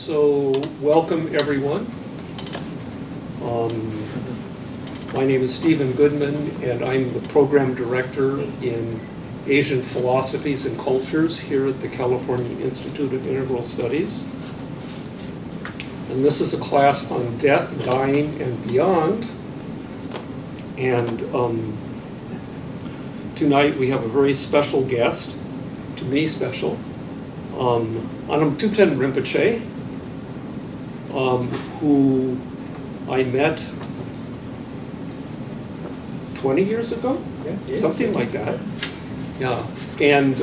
So, welcome everyone. My name is Stephen Goodman, and I'm the program director in Asian Philosophies and Cultures here at the California Institute of Integral Studies. And this is a class on death, dying, and beyond. And tonight we have a very special guest, to me special, Anam Thubten Rinpoche, who I met 20 years ago? Yeah, something like that. Yeah, and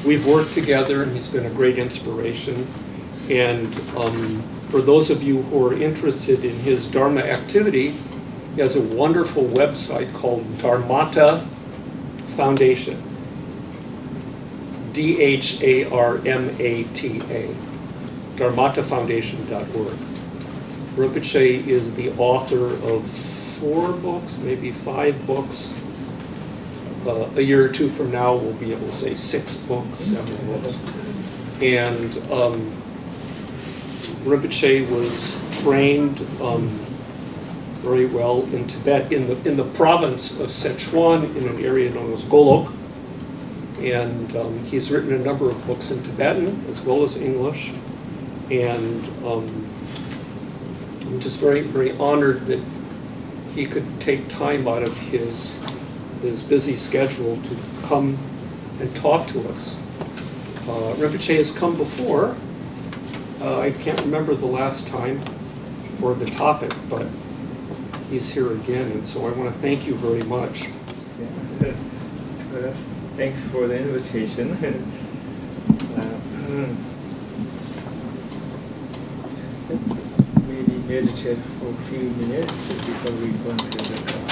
we've worked together, and he's been a great inspiration. And for those of you who are interested in his Dharma activity, he has a wonderful website called Dharmata Foundation. DHARMATA, dharmatafoundation.org. Rinpoche is the author of 4 books, maybe 5 books. A year or two from now, we'll be able to say 6 books, 7 books. And Rinpoche was trained very well in Tibet, in the province of Sichuan, in an area known as Golok. And he's written a number of books in Tibetan as well as English. And I'm just very, very honored that he could take time out of his busy schedule to come and talk to us. Rinpoche has come before. I can't remember the last time or the topic, but he's here again, and so I want to thank you very much. Thanks for the invitation. Let's maybe meditate for a few minutes before we go into the class.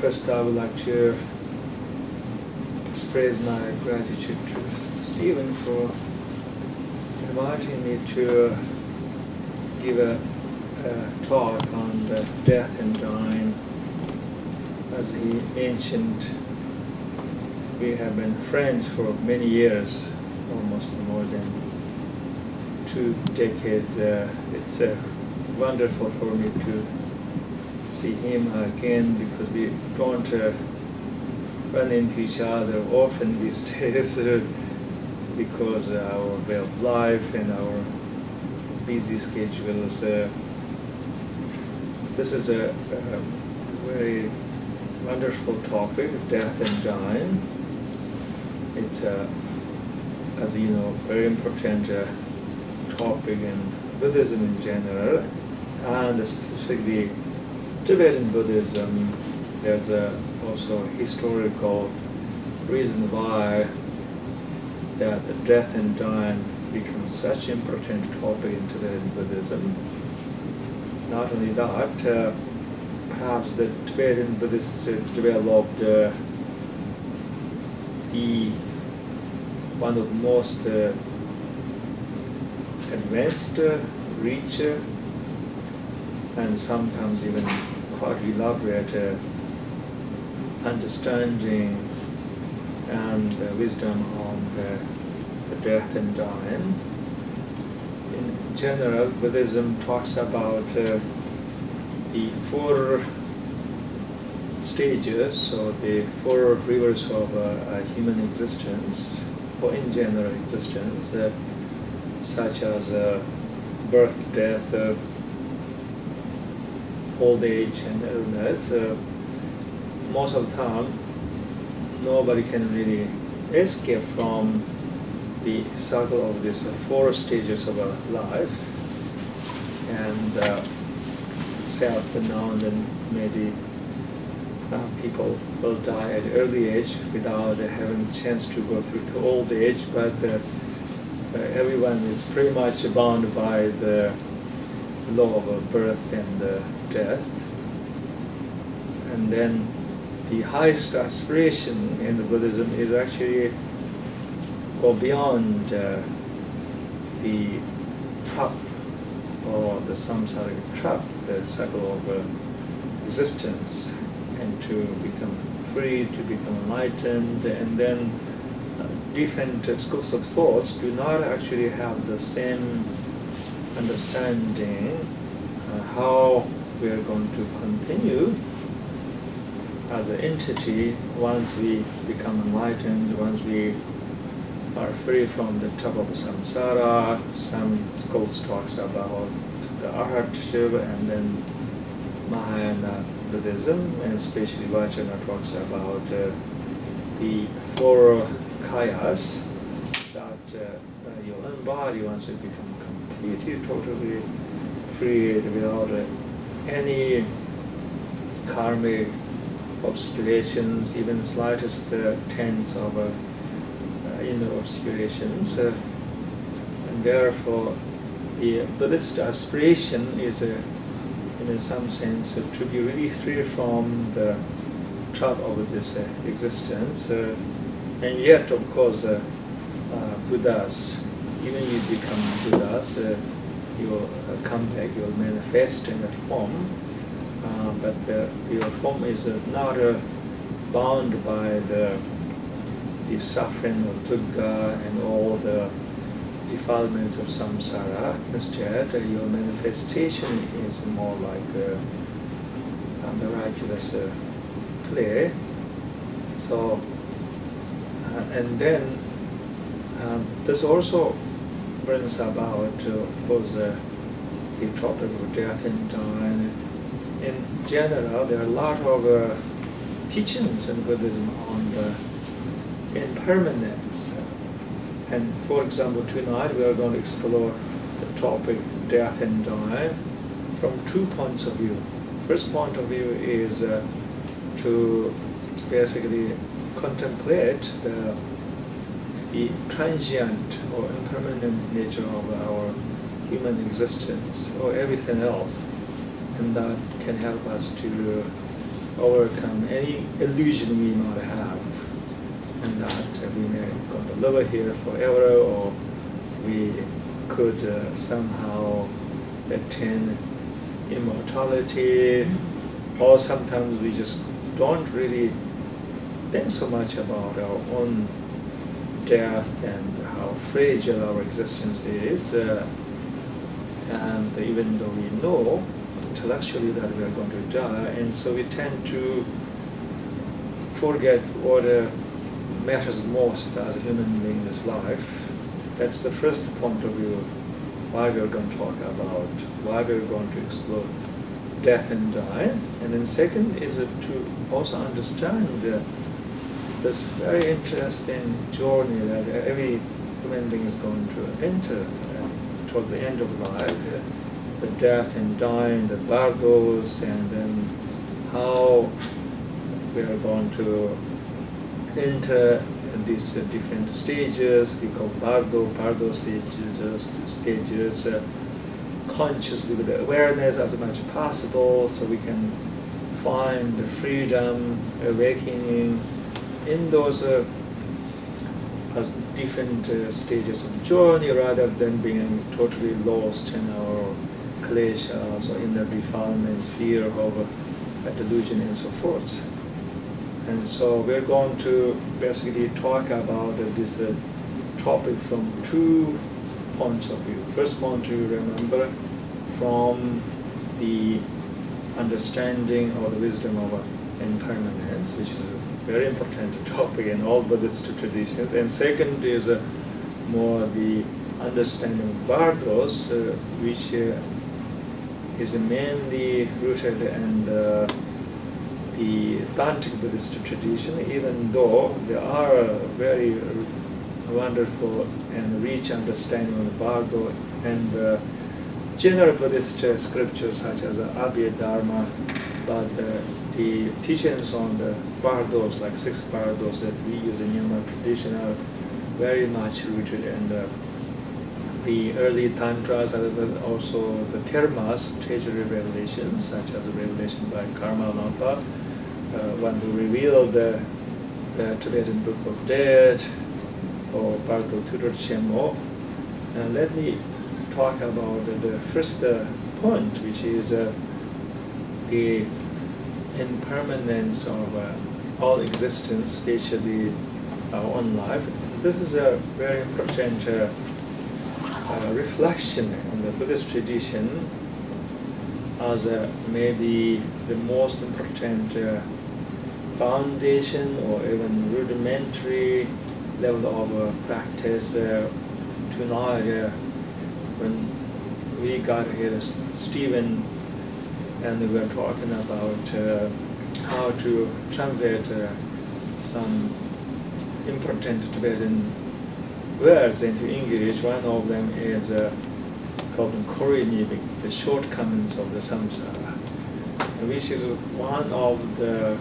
First, I would like to express my gratitude to Stephen for inviting me to give a talk on the death and dying. As he mentioned, we have been friends for many years, almost more than 2 decades. It's wonderful for me to see him again, because we don't run into each other often these days because our way of life and our busy schedules. This is a very wonderful topic, death and dying. It's, as you know, very important topic in Buddhism in general, and specifically Tibetan Buddhism. There's also a historical reason why that the death and dying becomes such an important topic in Tibetan Buddhism. Not only that, perhaps the Tibetan Buddhists developed one of the most advanced, rich, and sometimes even quite elaborate understanding and wisdom on the death and dying. In general, Buddhism talks about the 4 stages, or the 4 rivers of human existence, or in general existence, such as birth, death, old age, and illness. Most of the time, nobody can really escape from the cycle of these 4 stages of life. And except now and then, maybe people will die at early age without having a chance to go through to old age, but everyone is pretty much bound by the law of birth and death. And then the highest aspiration in the Buddhism is actually go beyond the trap or the samsaric trap, the cycle of existence, and to become free, to become enlightened. And then different schools of thoughts do not actually have the same understanding how we are going to continue as an entity once we become enlightened, once we are free from the tug of samsara. Some schools talks about the arhatship, and then Mahayana Buddhism, and especially Vajrayana talks about the four kayas, that your own body, once you become completely, totally free without any karmic obscurations, even slightest tense of inner obscurations. And therefore, the Buddhist aspiration is, in some sense, to be really free from the trap of this existence. And yet, of course, Buddhas, even you become Buddhas, you will come back, you will manifest in a form, but your form is not bound by the suffering of dukkha and all the defilements of samsara. Instead, your manifestation is more like a miraculous play. So, and then this also brings about, of course, the topic of death and dying. In general, there are a lot of teachings in Buddhism on the impermanence. And for example, tonight we are going to explore the topic death and dying from 2 points of view. First point of view is to basically contemplate the transient or impermanent nature of our human existence or everything else, and that can help us to overcome any illusion we might have, and that we may going to live here forever, or we could somehow attain immortality, or sometimes we just don't really think so much about our own death and how fragile our existence is, and even though we know intellectually that we are going to die, and so we tend to forget what matters most as a human being in this life. That's the first point of view why we are going to talk about, why we are going to explore death and dying. And then second is to also understand this very interesting journey that every human being is going to enter towards the end of life, the death and dying, the bardos, and then how we are going to enter these different stages. We call bardo stages, consciously with awareness as much as possible, so we can find the freedom, awakening in those as different stages of journey, rather than being totally lost in our kleshas or inner defilements, fear of delusion and so forth. And so we're going to basically talk about this topic from 2 points of view. First point to remember, from the understanding or the wisdom of impermanence, which is a very important topic in all Buddhist traditions. And second is more the understanding of bardos, which is mainly rooted in the Tantric Buddhist tradition, even though there are a very wonderful and rich understanding of the bardo and the general Buddhist scriptures such as Abhidharma, but the teachings on the bardos, like 6 bardos that we use in Myanmar tradition, are very much rooted in the the early tantras, also the termas, treasury revelations, such as a revelation by Karma Lampa, one who revealed the Tibetan Book of Dead, or Bardo Tudor Chemo. Let me talk about the first point, which is the impermanence of all existence, especially our own life. This is a very important reflection on the Buddhist tradition as maybe the most important foundation or even rudimentary level of practice to knowledge. When we got here, Stephen, and we were talking about how to translate some important Tibetan words into English. One of them is called Korimi, the shortcomings of the samsara, which is one of the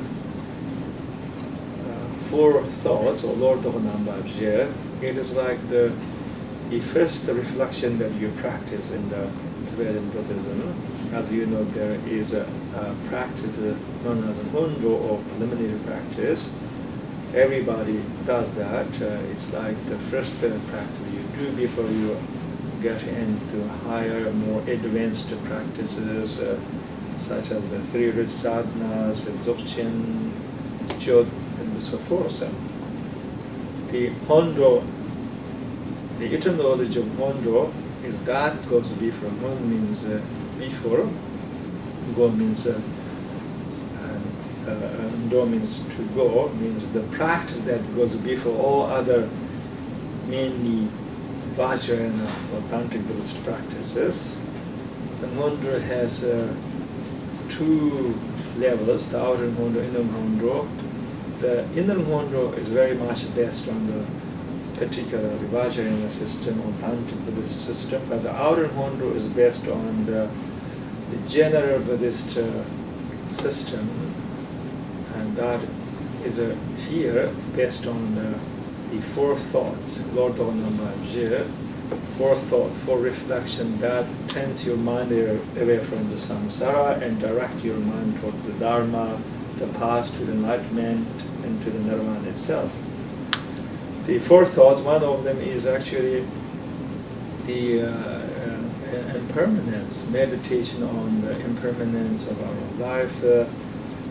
four thoughts, or Lord of Nambabje. It is like the first reflection that you practice in the Tibetan Buddhism. As you know, there is a practice known as a Hondo, or preliminary practice. Everybody does that. It's like the first practice you do before you get into higher, more advanced practices, such as the three root sadhanas, Dzogchen, Jod, and so forth. The Hondo, the eternal knowledge of Hondo, is that goes before. Hon means before, Go means Do means to go, means the practice that goes before all other mainly Vajrayana or Tantric Buddhist practices. The Hondo has two levels, the outer Hondo, inner Hondo. The inner Hondo is very much based on the particular Vajrayana system or Tantric Buddhist system, but the outer Hondo is based on the general Buddhist system, and that is here based on the four thoughts, Lord of Nambabje, four thoughts, four reflection that turns your mind away from the samsara and direct your mind toward the Dharma, the path to the enlightenment and to the Nirvana itself. The four thoughts, one of them is actually the impermanence, meditation on the impermanence of our life,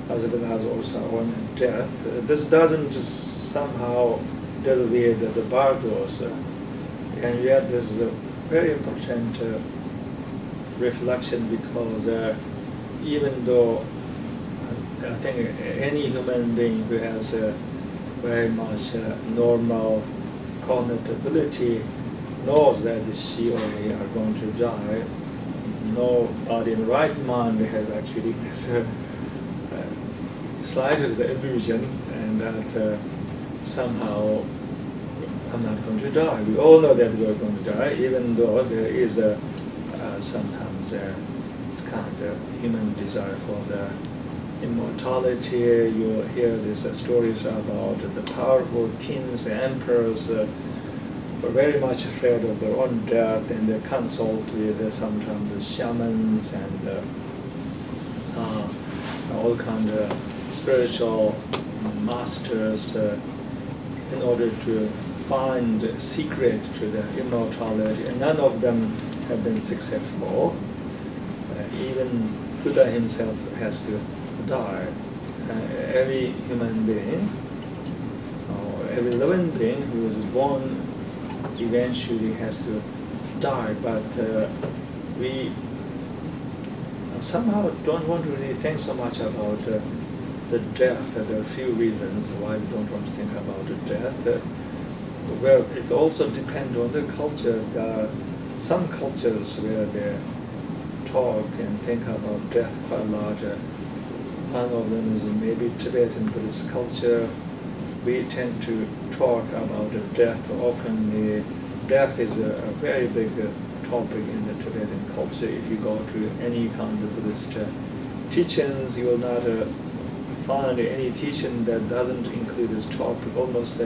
as well as also our own death. This doesn't somehow deal with the bardos, and yet this is a very important reflection, because even though I think any human being who has very much normal cognitive ability knows that she or he are going to die. Nobody in right mind has actually this slightest illusion, and that somehow I'm not going to die. We all know that we're going to die, even though there is sometimes it's kind of human desire for the immortality. You hear these stories about the powerful kings, the emperors, were very much afraid of their own death, and they consult with sometimes the shamans and all kind of spiritual masters in order to find a secret to the immortality, and none of them have been successful. Even Buddha himself has to die. Every human being, or every living being who is born, eventually has to die, but we somehow don't want to really think so much about the death. There are a few reasons why we don't want to think about the death. Well, it also depends on the culture. There are some cultures where they talk and think about death quite larger. One of them is maybe Tibetan Buddhist culture. We tend to talk about death often. Death is a very big topic in the Tibetan culture. If you go to any kind of Buddhist teachings, you will not find any teaching that doesn't include this topic. Almost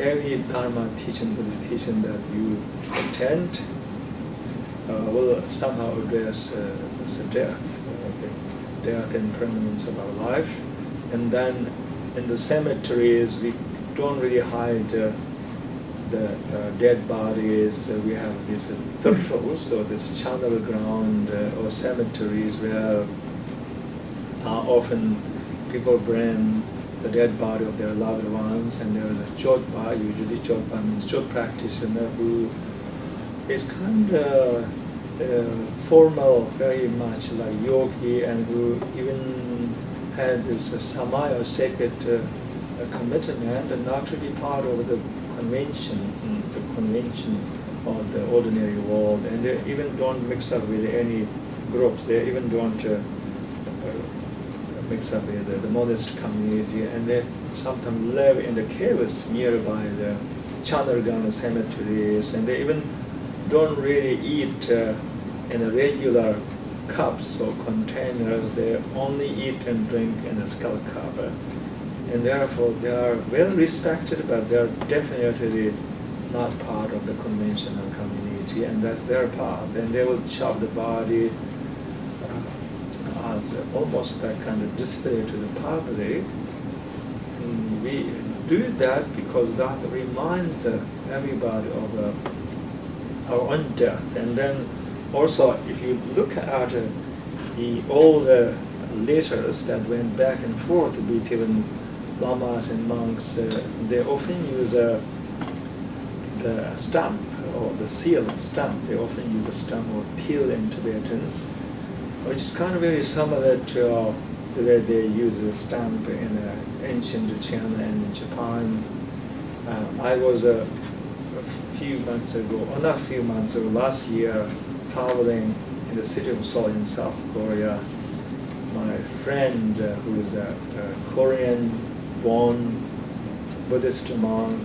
every Dharma teaching, Buddhist teaching that you attend will somehow address this death, the death and permanence of our life. And then in the cemeteries, we don't really hide the dead bodies. We have these turtles, so this channel ground or cemeteries where often people bring the dead body of their loved ones, and there is a Chodpa, usually Chodpa means Chod practitioner, who is kind of formal, very much like yogi, and who even had this samaya, sacred commitment, and not to be part of the convention of the ordinary world, and they even don't mix up with any groups. They even don't mix up with the modest community, and they sometimes live in the caves nearby the Chandragana cemeteries, and they even don't really eat in a regular cups or containers. They only eat and drink in a skull cup, and therefore they are well respected, but they are definitely not part of the conventional community, and that's their path. And they will chop the body as almost that kind of display to the public. And we do that because that reminds everybody of our own death. And then also, if you look at the old letters that went back and forth between lamas and monks, they often use the stamp or the seal stamp. They often use a stamp or til in Tibetan, which is kind of very similar to the way they use a stamp in ancient China and in Japan. I was a few months ago, or not a few months ago, last year, traveling in the city of Seoul in South Korea. My friend, who is a Korean-born Buddhist monk,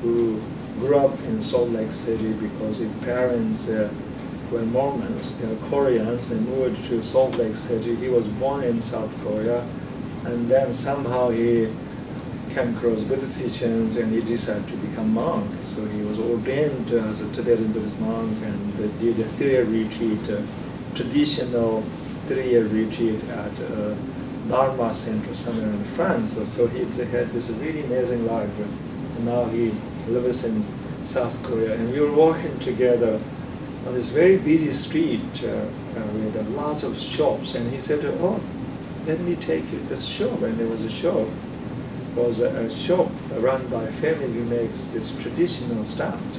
who grew up in Salt Lake City because his parents were Mormons. They are Koreans. They moved to Salt Lake City. He was born in South Korea, and then somehow he came across Buddhist teachings and he decided to become monk. So he was ordained as a Tibetan Buddhist monk, and they did a 3-year retreat, traditional 3-year retreat at Dharma Center somewhere in France. So he had this really amazing life, and now he lives in South Korea. And we were walking together on this very busy street with lots of shops, and he said, "Oh, let me take you to this shop." And there was a shop. It was a shop run by a family who makes this traditional stamps.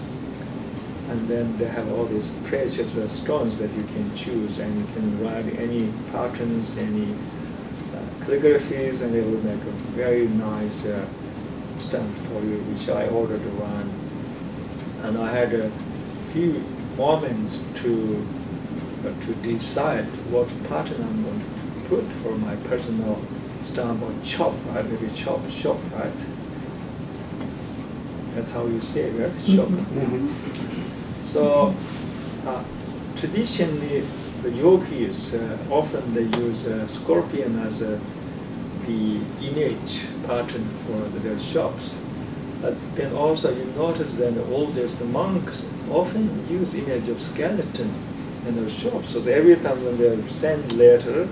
And then they have all these precious stones that you can choose, and you can write any patterns, any calligraphies, and they will make a very nice stamp for you, which I ordered one. And I had a few moments to decide what pattern I'm going to put for my personal stamp, or chop, right? Maybe chop, right? That's how you say it, right? Chop. Mm-hmm. So traditionally, the yogis often they use scorpion as the image pattern for their shops. But then also you notice that in the old days, the monks often use image of skeleton in their shops. So every time when they send letter,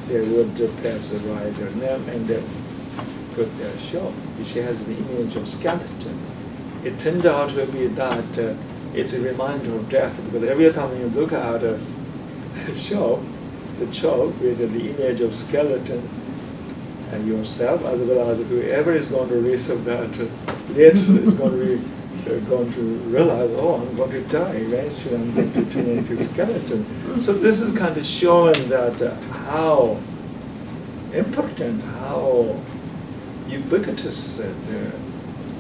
they would perhaps write their name and then put their shop, which has the image of skeleton. It turned out to be that it's a reminder of death, because every time you look at a shop, the shop with the image of skeleton, and yourself, as well as whoever is going to receive that later is going to realize, oh, I'm going to die eventually. I'm going to turn into a skeleton. So this is kind of showing that how important, how ubiquitous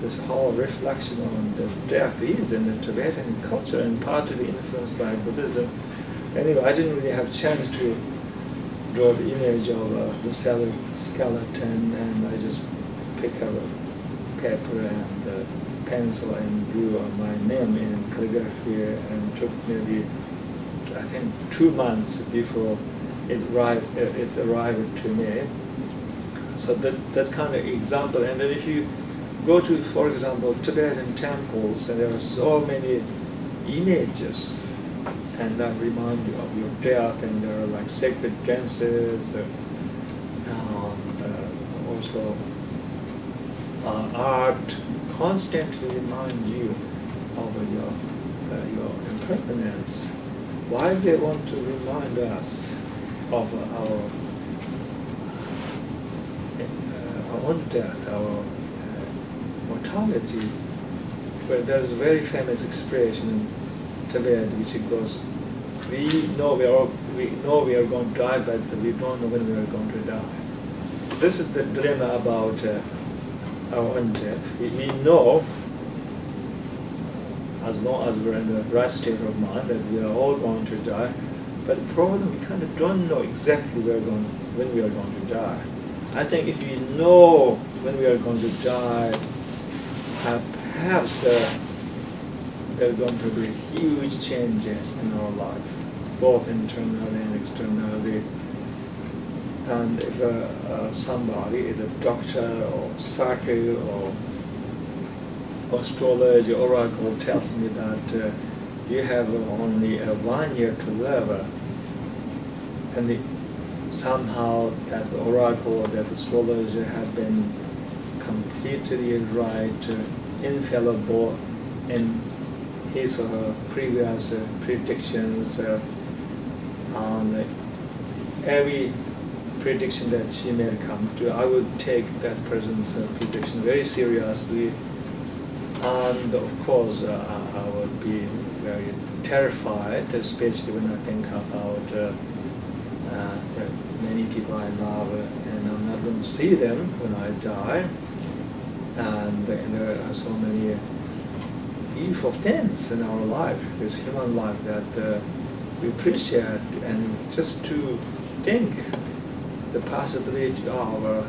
this whole reflection on the death is in the Tibetan culture, and partly influenced by Buddhism. Anyway, I didn't really have a chance to draw the image of the skeleton, and I just picked up a paper and a pencil and drew my name in calligraphy, and took maybe, I think, 2 months before it arrived to me. So that's kind of example. And then if you go to, for example, Tibetan temples, and there are so many images, and that remind you of your death, and there are like sacred dances, and also art constantly remind you of your impermanence. Why they want to remind us of our own death, our mortality? But there's a very famous expression in Tibet which it goes, we know we are going to die, but we don't know when we are going to die. This is the dilemma about our own death. We know, as long as we're in the right state of mind, that we are all going to die. But the problem, we kind of don't know exactly when we are going to die. I think if we know when we are going to die, perhaps there are going to be huge changes in our life, both internally and externally. And if somebody, either doctor or psychic or astrologer, oracle tells me that you have only 1 year to live, and somehow that oracle or that astrologer have been completely right, infallible in his or her previous predictions, on every prediction that she may come to, I would take that person's prediction very seriously. And of course, I would be very terrified, especially when I think about the many people I love, and I'm not going to see them when I die. And there are so many beautiful things in our life, this human life, that we appreciate, and just to think the possibility of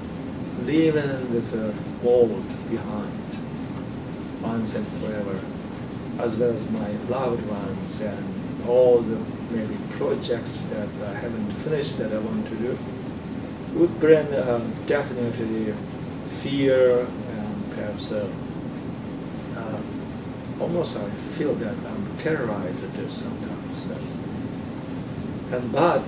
leaving this world behind once and forever, as well as my loved ones and all the maybe projects that I haven't finished that I want to do, would bring definitely fear, and perhaps almost I feel that I'm terrorized sometimes. But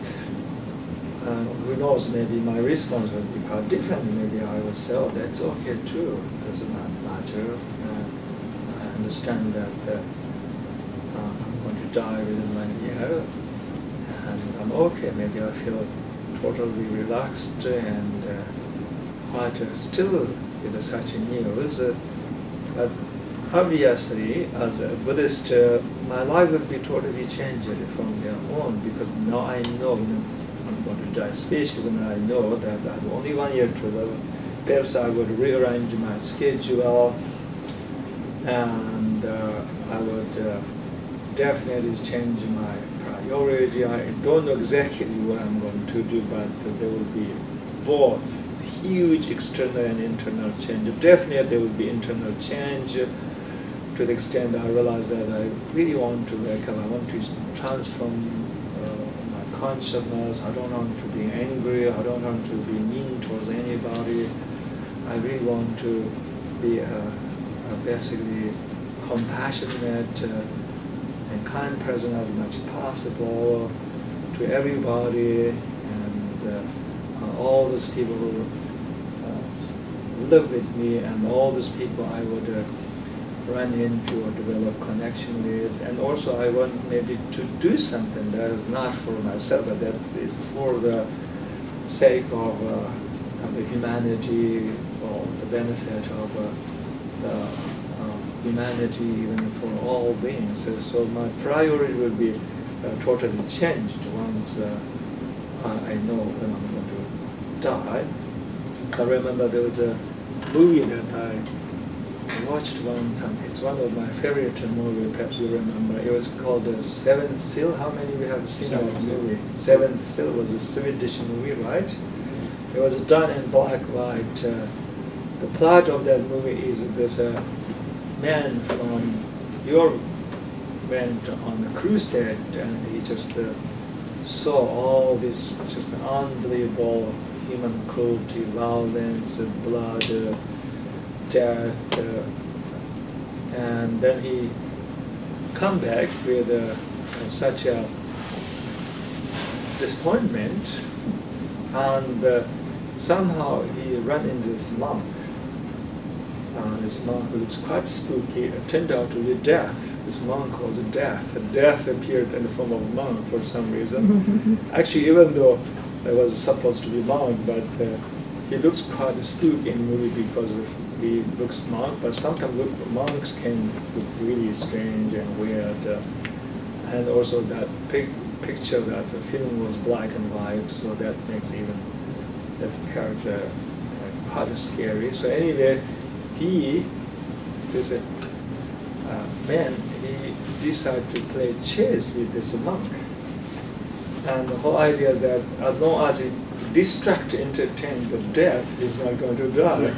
who knows, maybe my response would be quite different. Maybe I would say, oh, that's okay too, does not matter. I understand that I'm going to die within 1 year, and I'm okay. Maybe I feel totally relaxed and quite still with such news. But obviously, as a Buddhist, my life will be totally changed from there on, because now I know I'm going to die, especially when I know that I have only 1 year to live. Perhaps I would rearrange my schedule, and I would definitely change my priority. I don't know exactly what I'm going to do, but there will be both huge external and internal change. Definitely there will be internal change to the extent I realize that I really want to wake up. I want to transform my consciousness. I don't want to be angry. I don't want to be mean towards anybody. I really want to be basically compassionate and kind person as much as possible to everybody, and all those people who live with me, and all those people I would run into or develop connection with. And also I want maybe to do something that is not for myself, but that is for the sake of the humanity, or the benefit of the humanity, even for all beings. So my priority will be totally changed once I know when I'm going to die. I remember there was a movie that I watched one time. It's one of my favorite movies, perhaps you remember. It was called The Seventh Seal. How many of you have seen that movie? Seventh Seal was a Swedish movie, right? It was done in black and white. The plot of that movie is this man from Europe went on a crusade, and he just saw all this just unbelievable human cruelty, violence, blood, death, and then he come back with such a disappointment, and somehow he ran into this monk. This monk looks quite spooky. It turned out to be death. This monk was death. Death appeared in the form of a monk for some reason. Actually, even though it was supposed to be monk, but he looks quite spooky in the movie because he looks monk, but sometimes monks can look really strange and weird. And also that picture, that the film was black and white, so that makes even that character quite scary. So anyway, this man, he decided to play chess with this monk. And the whole idea is that as long as he entertain the death, he's not going to die.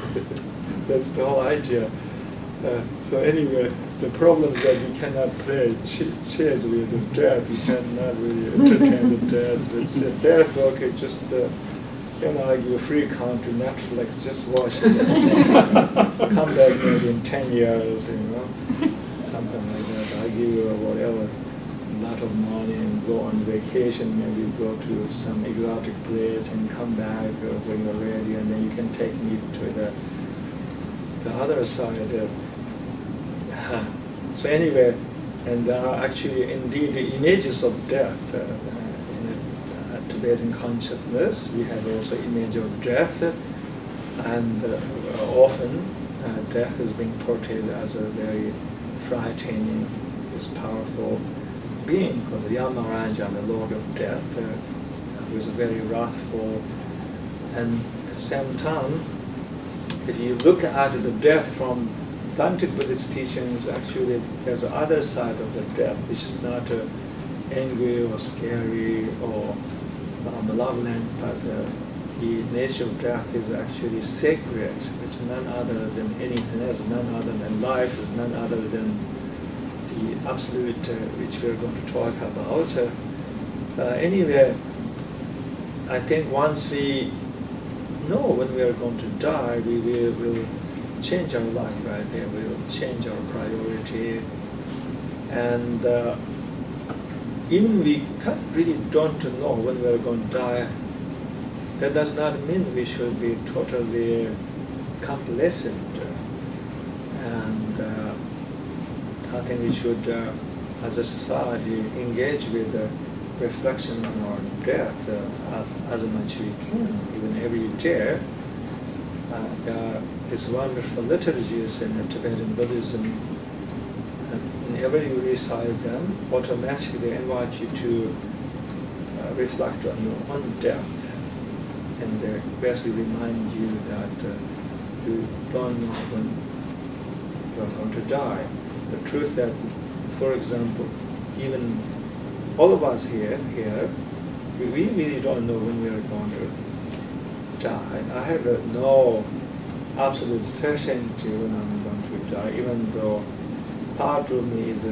That's the whole idea. So anyway, the problem is that you cannot play chess with the death. You cannot really entertain the death. It's death, okay, just like your free account to Netflix, just watch it. Come back maybe in 10 years, something like that. I give you whatever, a lot of money and go on vacation, maybe go to some exotic place and come back when you're ready, and then you can take me to the other side. So anyway, and there are actually indeed the images of death. Tibetan consciousness, we have also image of death, and often death is being portrayed as a very frightening, this powerful being, because Yamaraja, the Lord of Death, was very wrathful. And at the same time, if you look at the death from Tantric Buddhist teachings, actually there's the other side of the death, which is not angry or scary or malevolent, but the nature of death is actually sacred. It's none other than anything else, none other than life, is none other than the absolute, which we're going to talk about. Anyway, I think once we know when we are going to die, we will change our life right there. We will change our priority, and even we really don't know when we are going to die. That does not mean we should be totally complacent. And I think we should, as a society, engage with reflection on our death as much as we can. Even every day, there are these wonderful liturgies in Tibetan Buddhism. Whenever you recite them, automatically they invite you to reflect on your own death. And they basically remind you that you don't know when you are going to die. The truth that, for example, even all of us here, we really don't know when we are going to die. I have no absolute certainty when I'm going to die, even though part of me is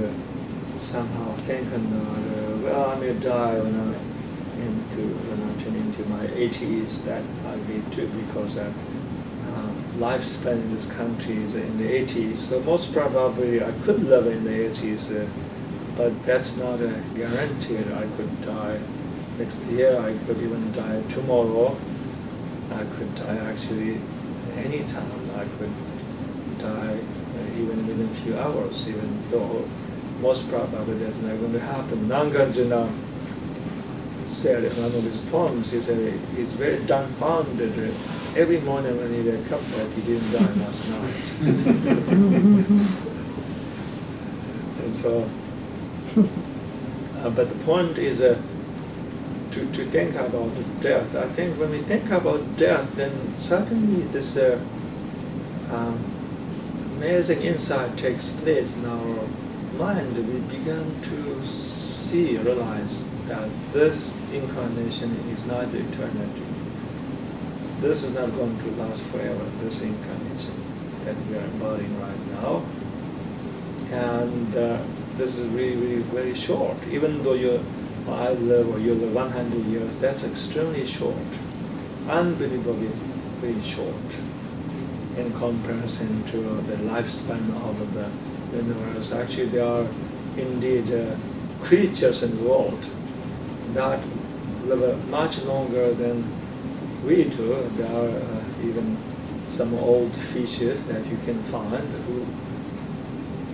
somehow thinking that, well, I may die when I turn into my 80s. That might be too, because lifespan in this country is in the 80s. So most probably I could live in the 80s, but that's not a guarantee that I could die next year. I could even die tomorrow. I could die actually any time. I could die even within a few hours, even though most probably that's not going to happen. Nanganjana said in one of his poems, he said he's very dumbfounded every morning when he woke up that he didn't die last night. And so, but the point is to think about death. I think when we think about death, then suddenly this amazing insight takes place in our mind. We begin to realize that this incarnation is not eternity. This is not going to last forever, this incarnation that we are embodying right now. And this is really, really very short. Even though I live or you live 100 years, that's extremely short. Unbelievably very short. in comparison to the lifespan of the universe. Actually, there are indeed creatures in the world that live much longer than we do. There are even some old fishes that you can find who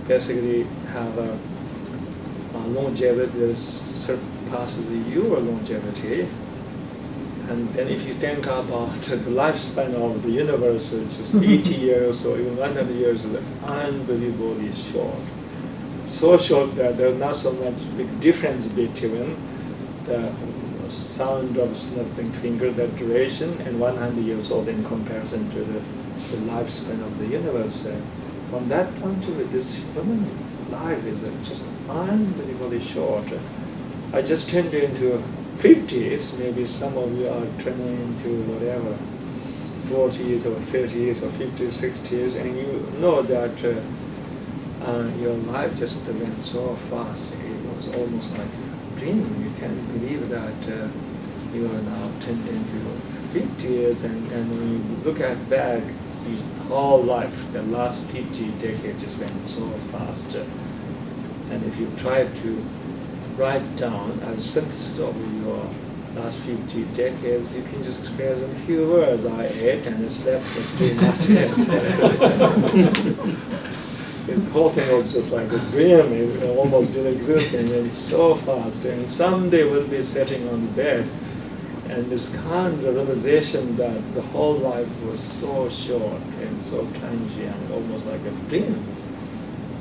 basically have a longevity that surpasses your longevity. And then if you think about the lifespan of the universe, which is 80 years or even 100 years, is unbelievably short. So short that there's not so much big difference between the sound of snapping finger, that duration, and 100 years old in comparison to the lifespan of the universe. From that point of view, this human life is just unbelievably short. I just turned into 50s, maybe some of you are turning into whatever, 40s or 30s or 50s, 60s, and you know that your life just went so fast. It was almost like a dream. You can't believe that you are now turned into 50s, and when you look at back, your whole life, the last 50 decades just went so fast. And if you try to write down a synthesis of your last 50 decades, you can just express in a few words. I ate and I slept, that's pretty much it. The whole thing was just like a dream. It almost didn't exist, and it's so fast. And someday we'll be sitting on the bed, and this kind of realization that the whole life was so short and so transient, almost like a dream.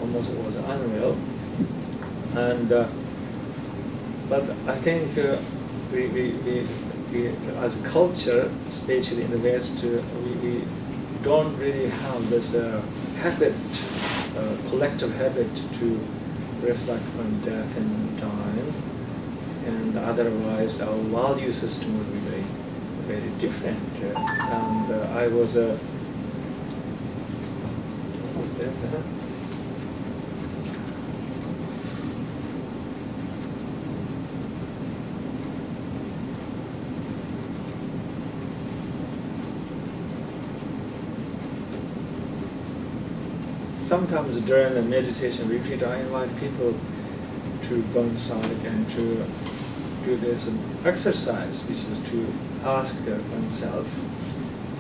Almost it was unreal. And but I think we as a culture, especially in the West, we don't really have this habit, collective habit to reflect on death and dying, and otherwise our value system would be very, very different. And I was what was that? Sometimes during the meditation retreat, I invite people to go inside and to do this exercise, which is to ask oneself,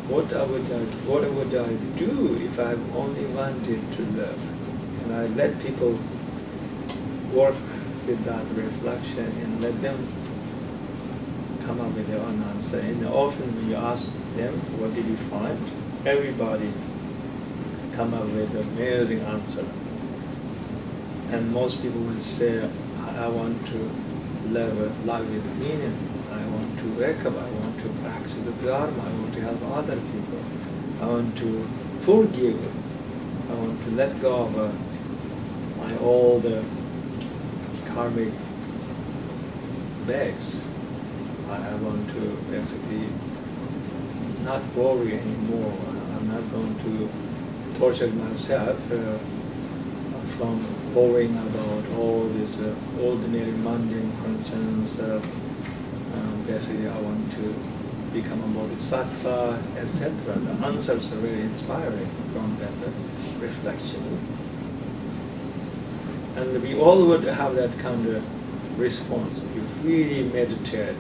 what would I do if I only wanted to live? And I let people work with that reflection and let them come up with their own answer. And often when you ask them, what did you find? Everybody come up with an amazing answer. And most people will say, I want to live a life with meaning. I want to wake up. I want to practice the Dharma. I want to help other people. I want to forgive. I want to let go of my old karmic bags. I want to basically not worry anymore. I'm not going to torture myself from worrying about all these ordinary mundane concerns. Basically, I want to become a bodhisattva, etc. The answers are very inspiring from that reflection. And we all would have that kind of response. If you really meditate,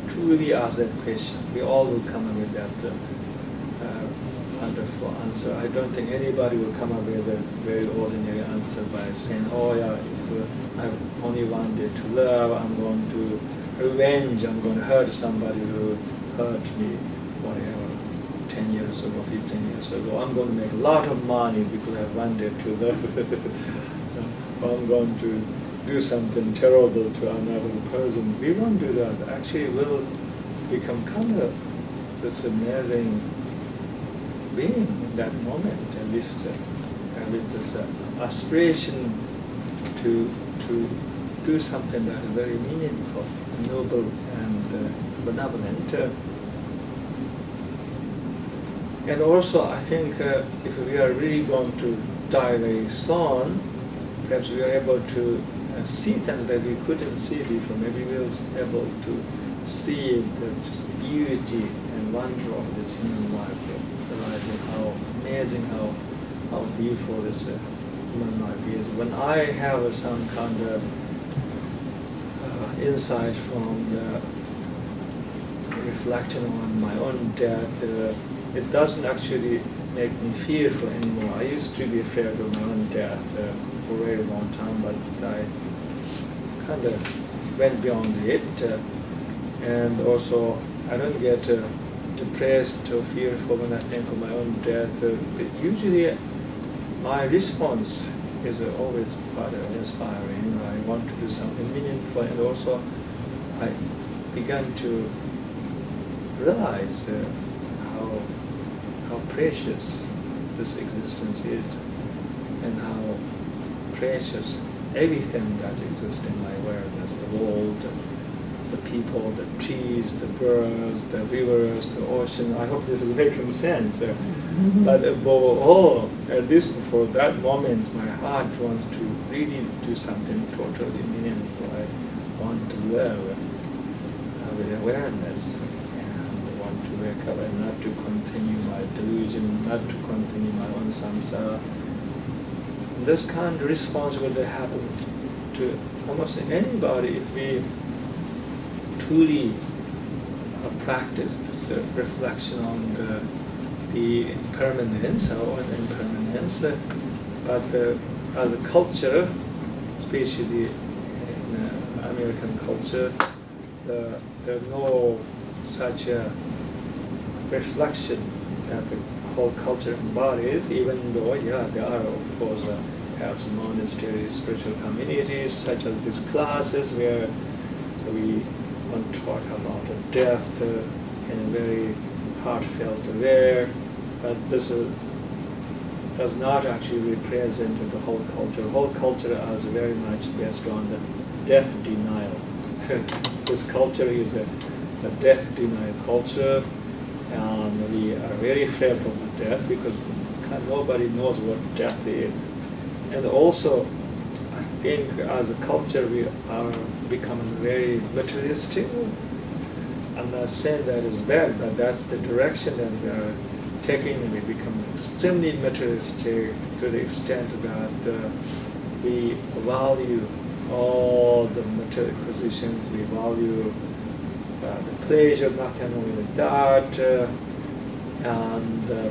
truly ask that question, we all will come up with that wonderful answer. I don't think anybody will come up with a very ordinary answer by saying, oh yeah, if I only wanted to live, I'm going to revenge, I'm going to hurt somebody who hurt me, whatever, 10 years ago, 15 years ago. I'm going to make a lot of money because I wanted to live. I'm going to do something terrible to another person. We won't do that. Actually, we'll become kind of this amazing being in that moment, at least with this aspiration to do something that is very meaningful, noble, and benevolent. And also, I think if we are really going to die very soon, perhaps we are able to see things that we couldn't see before. Maybe we'll be able to see the just beauty and wonder of this human life, the life how amazing, how beautiful this human life is. When I have some kind of insight from the reflecting on my own death, it doesn't actually make me fearful anymore. I used to be afraid of my own death for a very long time, but I kind of went beyond it. And also, I don't get depressed or fearful when I think of my own death. But usually, my response is always quite inspiring. I want to do something meaningful, and also I began to realize how precious this existence is, and how precious everything that exists in my awareness, the world, the people, the trees, the birds, the rivers, the ocean. I hope this is making sense. But above all, at least for that moment, my heart wants to really do something totally meaningful. I want to live with awareness, and want to wake up and not to continue my delusion, not to continue my own samsara. This kind of response will happen to almost anybody if we truly practice this reflection on the impermanence, our own impermanence. But as a culture, especially in American culture, there's no such a reflection that the whole culture embodies, even though, yeah, there are, of course, perhaps monasteries, spiritual communities, such as these classes where we want to talk about death in a very heartfelt way, but this does not actually represent the whole culture. The whole culture is very much based on the death denial. This culture is a death denial culture, and we are very afraid of death because nobody knows what death is. And also, I think as a culture we are becoming very materialistic. I'm not saying that is bad, but that's the direction that we are taking. We become extremely materialistic to the extent that we value all the material acquisitions. We value the pleasure, nothing wrong with that,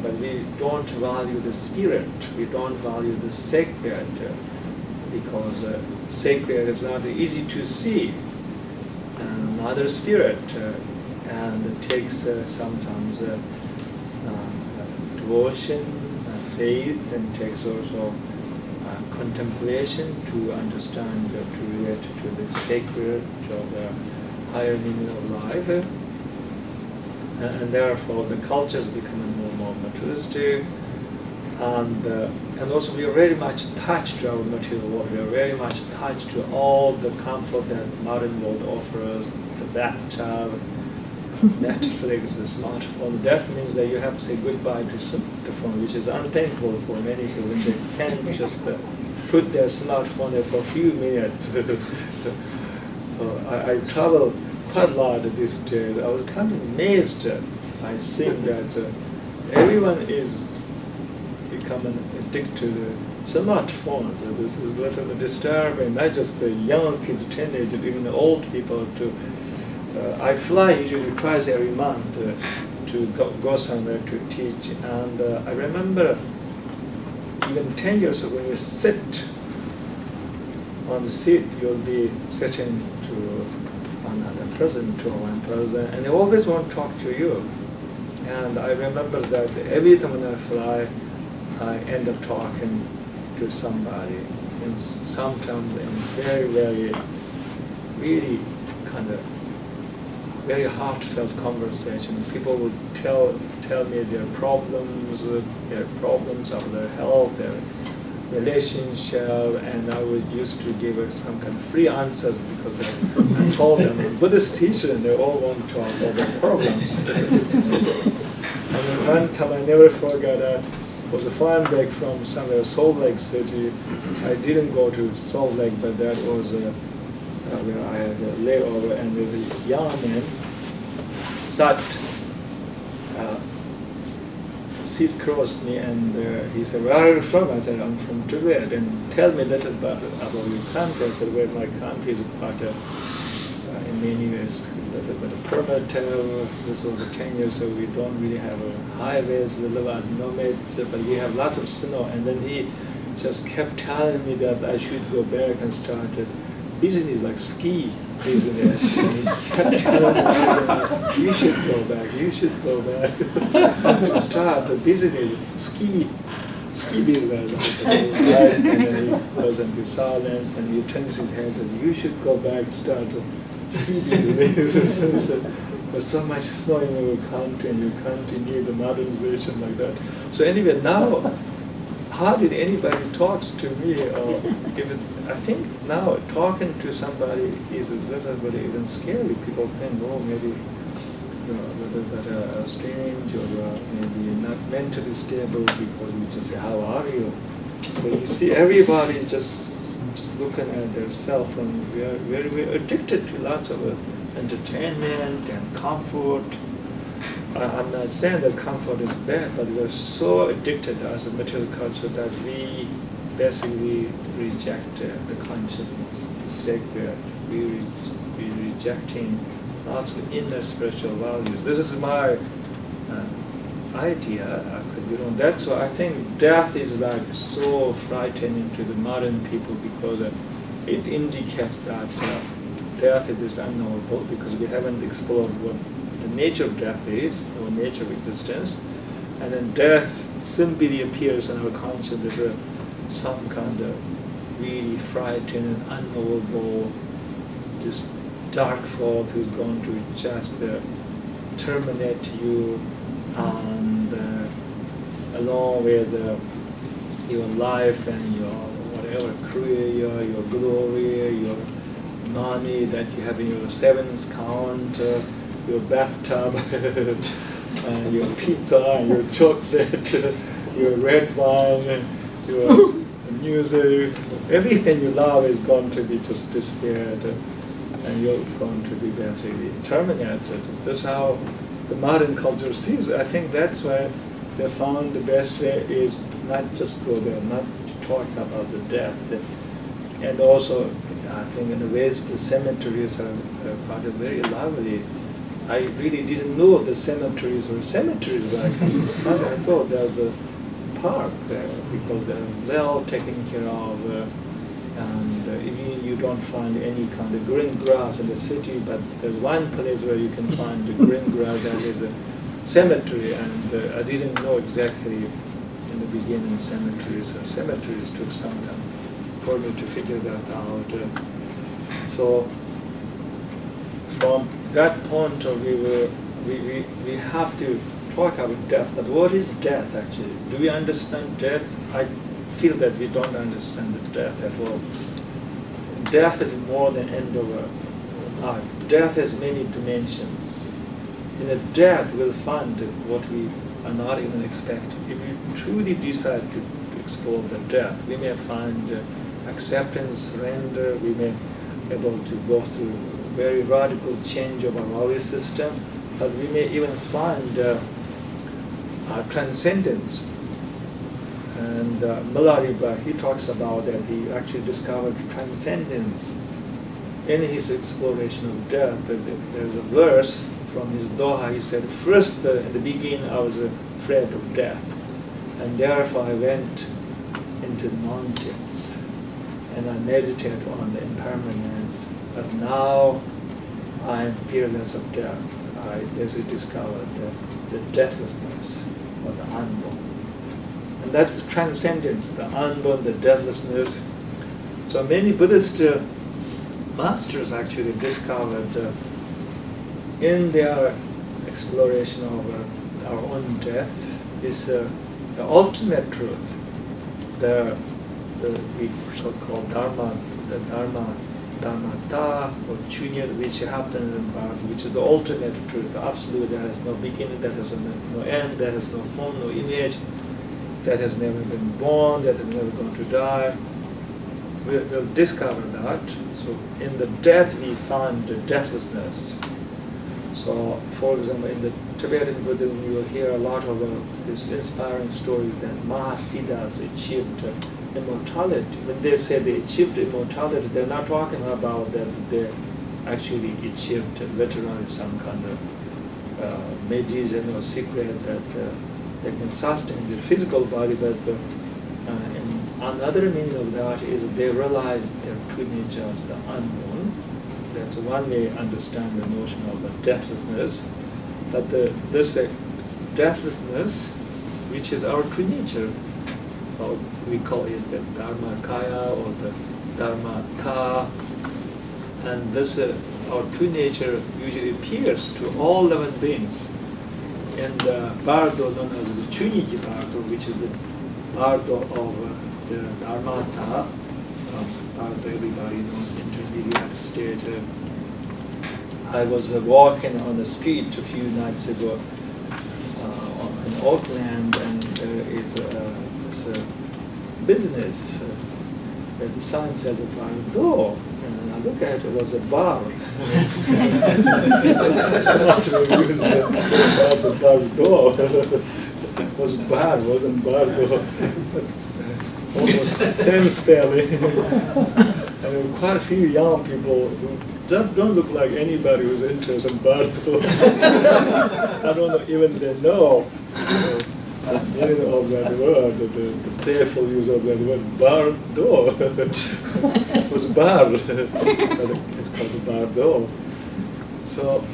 but we don't value the spirit. We don't value the sacred, because sacred is not easy to see. Another spirit, and it takes sometimes devotion, faith, and takes also contemplation to understand, to relate to the sacred or the higher meaning of life. And therefore the culture is becoming more and more materialistic, and also we are very much attached to our material world. We are very much attached to all the comfort that modern world offers, the bathtub, Netflix, the smartphone. Death means that you have to say goodbye to smartphone, which is unthinkable for many people. They can't just put their smartphone there for a few minutes. So I travel quite a lot these days. I was kind of amazed. I think that everyone is becoming addicted to smartphones. This is a little disturbing, not just the young kids, teenagers, even the old people. I fly usually twice every month to go somewhere to teach. And I remember even 10 years ago, when you sit on the seat, you'll be sitting to another person, to one person, and they always want to talk to you. And I remember that every time when I fly, I end up talking to somebody, and sometimes in very, very, really kind of very heartfelt conversation. People would tell me their problems of their health, their relationship, and I would used to give some kind of free answers because I told them I'm a Buddhist teacher and they all want to talk about their problems. And then one time I never forgot that was a flying back from somewhere, Salt Lake City. I didn't go to Salt Lake, but that was where I had a layover, and there's a young man sat seat crossed me, and he said, "Where are you from?" I said, "I'm from Tibet." And tell me a little about your country. I said, "Well, my country is quite in many ways a little bit primitive. This was 10 years ago. We don't really have highways. We live as nomads, but we have lots of snow." And then he just kept telling me that I should go back and start a business like ski business. And he kept telling me, "You should go back. You should go back to start a business, ski business." Right? And then he goes into silence, and he turns his head and says, "You should go back to start a ski business." Since there's so much snow in your country, and your country need the modernization like that. So anyway, now, how did anybody talks to me, or even, I think now talking to somebody is a little bit even scary. People think, oh, maybe a little bit strange, or maybe not mentally stable, because we just say, "How are you?" So you see everybody just looking at their cell phone. We're addicted to lots of entertainment and comfort. I'm not saying that comfort is bad, but we're so addicted as a material culture that we basically reject the consciousness, the sacred. We're rejecting lots of inner spiritual values. This is my idea. I could be wrong. That's why I think death is like so frightening to the modern people, because it indicates that death is unknowable, because we haven't explored what the nature of death is, or nature of existence. And then death simply appears in our consciousness as some kind of really frightening, unknowable, just dark force who's going to just terminate you, and along with your life and your whatever career, your glory, your money that you have in your savings account, your bathtub, your pizza, and your chocolate, your red wine, your music, everything you love is going to be just disappeared, and you're going to be basically terminated. This is how the modern culture sees it. I think that's why they found the best way is not just go there, not to talk about the death, and also I think in the West the cemeteries are quite very lovely. I really didn't know the cemeteries were cemeteries. Like I thought there was a park there, because they're well taken care of, and you don't find any kind of green grass in the city. But there's one place where you can find the green grass, that is a cemetery. And I didn't know exactly in the beginning cemeteries. Cemeteries took some time for me to figure that out. So from that point of view, we have to talk about death. But what is death actually? Do we understand death? I feel that we don't understand the death at all. Death is more than end of life. Death has many dimensions. In a death, we'll find what we are not even expecting. If we truly decide to explore the death, we may find acceptance, surrender. We may be able to go through very radical change of our value system, but we may even find transcendence. And Milarepa, he talks about that he actually discovered transcendence in his exploration of death. There's a verse from his Doha. He said, "First, in the beginning, I was afraid of death, and therefore I went into the mountains, and I meditated on the impermanence. But now I am fearless of death. I basically discovered the deathlessness or the unborn." And that's the transcendence, the unborn, the deathlessness. So many Buddhist masters actually discovered in their exploration of our own death is the ultimate truth, the so-called Dharma, the Dharmata or Chunya, which happens in Bhagavad, which is the ultimate truth, the absolute, that has no beginning, that has no end, that has no form, no image, that has never been born, that is never going to die. We'll discover that. So in the death we find the deathlessness. So, for example, in the Tibetan Buddhism, you will hear a lot of these inspiring stories that Mahasiddhas achieved immortality. When they say they achieved immortality, they're not talking about that they actually achieved literally some kind of medicine or secret that they can sustain their physical body, but another meaning of that is they realize their true nature as the unknown. That's one way to understand the notion of deathlessness. But this deathlessness, which is our true nature, or we call it the Dharmakaya or the Dharmata, and this our true nature usually appears to all living beings. In the bardo known as the Chuniki bardo, which is the bardo of the Dharmata, bardo everybody knows, intermediate state. I was walking on the street a few nights ago in Auckland, and there is this business where the sign says a bardo. And I look at it, it was a bar. So much we used the bardo. It was bar, wasn't bardo. Almost same spelling. And there were quite a few young people who don't look like anybody who's interested in bardo. I don't know, even they know the meaning of that word, the playful use of that word, bardo. It was bar, but it's called bardo. So,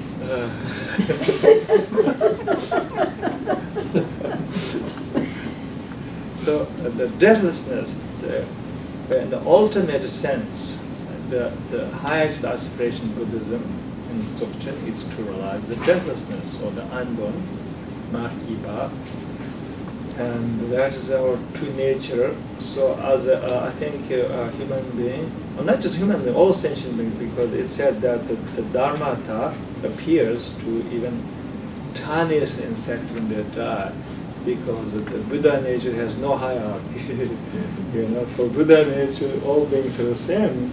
so the deathlessness, in the ultimate sense, the highest aspiration of Buddhism in Dzogchen is to realize the deathlessness or the unborn, Martiba, and that is our true nature. So as I think a human being, or not just human being, all sentient beings, because it said that the Dharmata appears to even tiniest insect when they die, because the Buddha nature has no hierarchy. For Buddha nature, all beings are the same.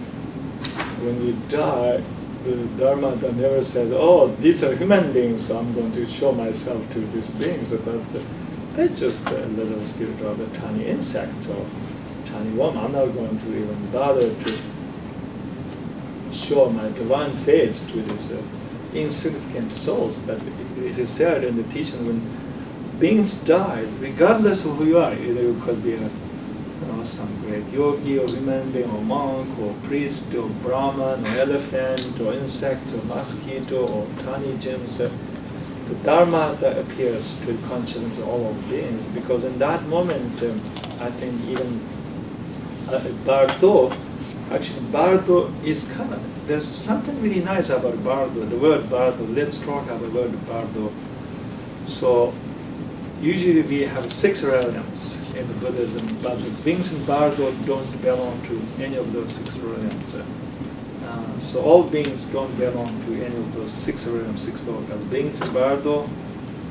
When you die, the Dharmata never says, "Oh, these are human beings, so I'm going to show myself to these beings." But they're just a little spirit of a tiny insect or tiny worm. I'm not going to even bother to show my divine face to these insignificant souls. But it is said in the teaching, when beings die, regardless of who you are, either you could be some great yogi or human being or monk or priest or Brahman or elephant or insect or mosquito or tiny gems, the Dharmata appears to the consciousness of all of beings, because in that moment, I think even bardo, actually bardo is kind of, there's something really nice about bardo, the word bardo. Let's talk about the word bardo. So usually we have 6 realms in the Buddhism, but the beings in bardo don't belong to any of those 6 realms. So all beings don't belong to any of those 6 realms, 6 lokas. Beings in bardo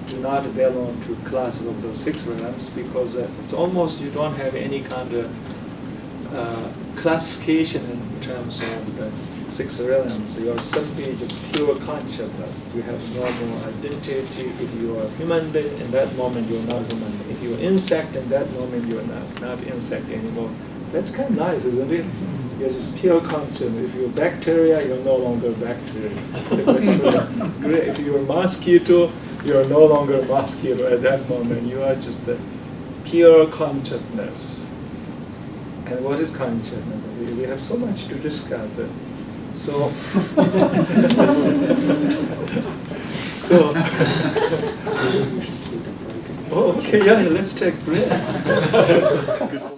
do not belong to classes of those 6 realms, because it's almost, you don't have any kind of classification in terms of the 6 realms. You are simply just pure consciousness. You have normal identity. If you are a human being, in that moment you are not human being. If you are insect, in that moment you are not insect anymore. That's kind of nice, isn't it? You're just pure consciousness. If you're bacteria, you're no longer bacteria. If you're a mosquito, you're no longer a mosquito at that moment. You are just a pure consciousness. And what is consciousness? We have so much to discuss. So, oh, okay, yeah, let's take a break.